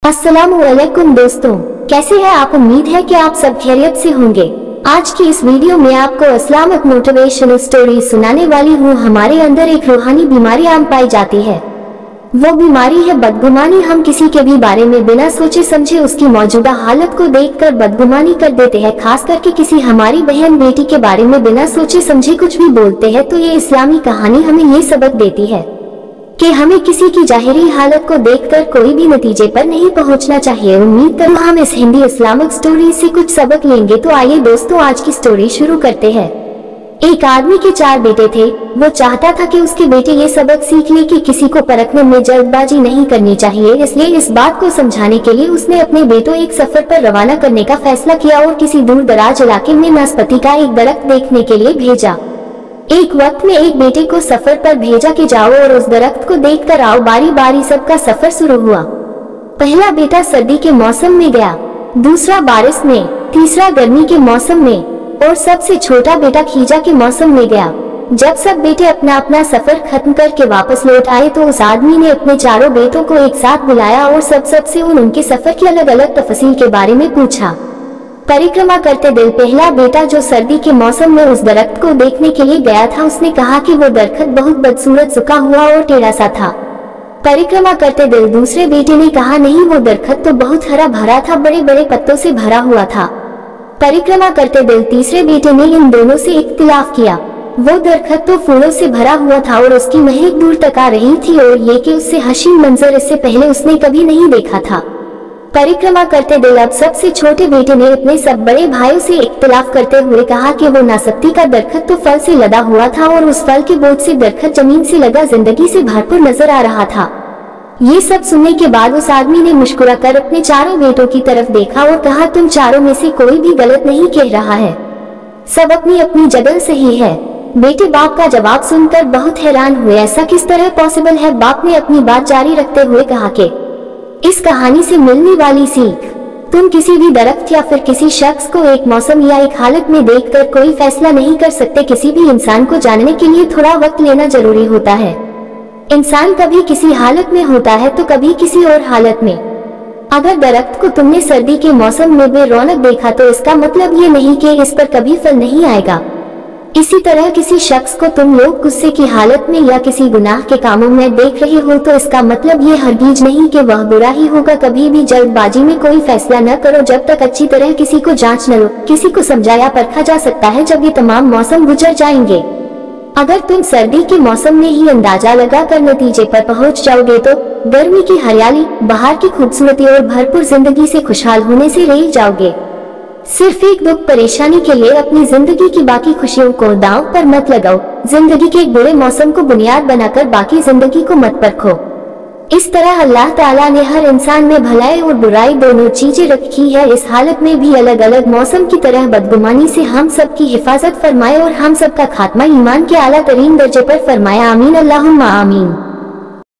अस्सलामुअलैकुम दोस्तों, कैसे हैं आप। उम्मीद है कि आप सब खैरियत से होंगे। आज की इस वीडियो में आपको इस्लामिक मोटिवेशनल स्टोरी सुनाने वाली हूँ। हमारे अंदर एक रूहानी बीमारी आम पाई जाती है, वो बीमारी है बदगुमानी। हम किसी के भी बारे में बिना सोचे समझे उसकी मौजूदा हालत को देखकर बदगुमानी कर देते हैं। खास करके किसी हमारी बहन बेटी के बारे में बिना सोचे समझे कुछ भी बोलते हैं। तो ये इस्लामी कहानी हमें ये सबक देती है कि हमें किसी की जाहिरी हालत को देखकर कोई भी नतीजे पर नहीं पहुंचना चाहिए। उम्मीद करूँ हम इस हिंदी इस्लामिक स्टोरी से कुछ सबक लेंगे। तो आइए दोस्तों, आज की स्टोरी शुरू करते हैं। एक आदमी के 4 बेटे थे। वो चाहता था कि उसके बेटे ये सबक सीख ले कि किसी को परखने में जल्दबाजी नहीं करनी चाहिए। इसलिए इस बात को समझाने के लिए उसने अपने बेटों एक सफर पर रवाना करने का फैसला किया और किसी दूर दराज इलाके में नाशपाती का एक दरख्त देखने के लिए भेजा। एक वक्त में एक बेटे को सफर पर भेजा कि जाओ और उस दरख्त को देखकर आओ। बारी बारी सबका सफर शुरू हुआ। पहला बेटा सर्दी के मौसम में गया, दूसरा बारिश में, तीसरा गर्मी के मौसम में और सबसे छोटा बेटा खीजा के मौसम में गया। जब सब बेटे अपना अपना सफर खत्म करके वापस लौट आए तो उस आदमी ने अपने चारों बेटों को एक साथ बुलाया और सबसे उनके सफर की अलग अलग तफसील के बारे में पूछा। परिक्रमा करते दिल पहला बेटा जो सर्दी के मौसम में उस दरख्त को देखने के लिए गया था, उसने कहा कि वो दरख्त बहुत बदसूरत, सूखा हुआ और टेढ़ा सा था। परिक्रमा करते दिल दूसरे बेटे ने कहा, नहीं, वो दरख्त तो बहुत हरा भरा था, बड़े बड़े पत्तों से भरा हुआ था। परिक्रमा करते दिल तीसरे बेटे ने इन दोनों से इख्तिलाफ किया। वो दरख्त तो फूलों से भरा हुआ था और उसकी महक दूर तक आ रही थी और ये कि उससे हसीन मंजर इससे पहले उसने कभी नहीं देखा था। परिक्रमा करते दिल अब सबसे छोटे बेटे ने अपने सब बड़े भाइयों से इख्तिलाफ करते हुए कहा कि वो नाशपाती का दरख्त तो फल से लदा हुआ था और उस फल के बोझ से दरख्त जमीन से लगा जिंदगी से भरपूर नजर आ रहा था। ये सब सुनने के बाद उस आदमी ने मुस्कुरा कर अपने चारों बेटों की तरफ देखा और कहा, तुम चारों में से कोई भी गलत नहीं कह रहा है, सब अपनी अपनी जगह सही है। बेटे बाप का जवाब सुनकर बहुत हैरान हुए। ऐसा किस तरह पॉसिबल है। बाप ने अपनी बात जारी रखते हुए कहा कि इस कहानी से मिलने वाली सीख, तुम किसी भी दरख्त या फिर किसी शख्स को एक मौसम या एक हालत में देखकर कोई फैसला नहीं कर सकते। किसी भी इंसान को जानने के लिए थोड़ा वक्त लेना जरूरी होता है। इंसान कभी किसी हालत में होता है तो कभी किसी और हालत में। अगर दरख्त को तुमने सर्दी के मौसम में बेरौनक देखा तो इसका मतलब ये नहीं कि इस पर कभी फल नहीं आएगा। इसी तरह किसी शख्स को तुम लोग गुस्से की हालत में या किसी गुनाह के कामों में देख रहे हो तो इसका मतलब ये हरगिज नहीं कि वह बुरा ही होगा। कभी भी जल्दबाजी में कोई फैसला न करो जब तक अच्छी तरह किसी को जांच न लो। किसी को समझाया परखा जा सकता है जब ये तमाम मौसम गुजर जाएंगे। अगर तुम सर्दी के मौसम में ही अंदाजा लगाकर नतीजे पर पहुंच जाओगे तो गर्मी की हरियाली, बाहर की खूबसूरती और भरपूर जिंदगी से खुशहाल होने से रह जाओगे। सिर्फ एक दुख परेशानी के लिए अपनी जिंदगी की बाकी खुशियों को दांव पर मत लगाओ। जिंदगी के एक बुरे मौसम को बुनियाद बनाकर बाकी जिंदगी को मत परखो। इस तरह अल्लाह ताला ने हर इंसान में भलाई और बुराई दोनों चीजें रखी है। इस हालत में भी अलग अलग मौसम की तरह बदगुमानी से हम सब की हिफाजत फरमाए और हम सब का खात्मा ईमान के आला तरीन दर्जे पर फरमाया। आमीन, अल्लाहुम्मा आमीन।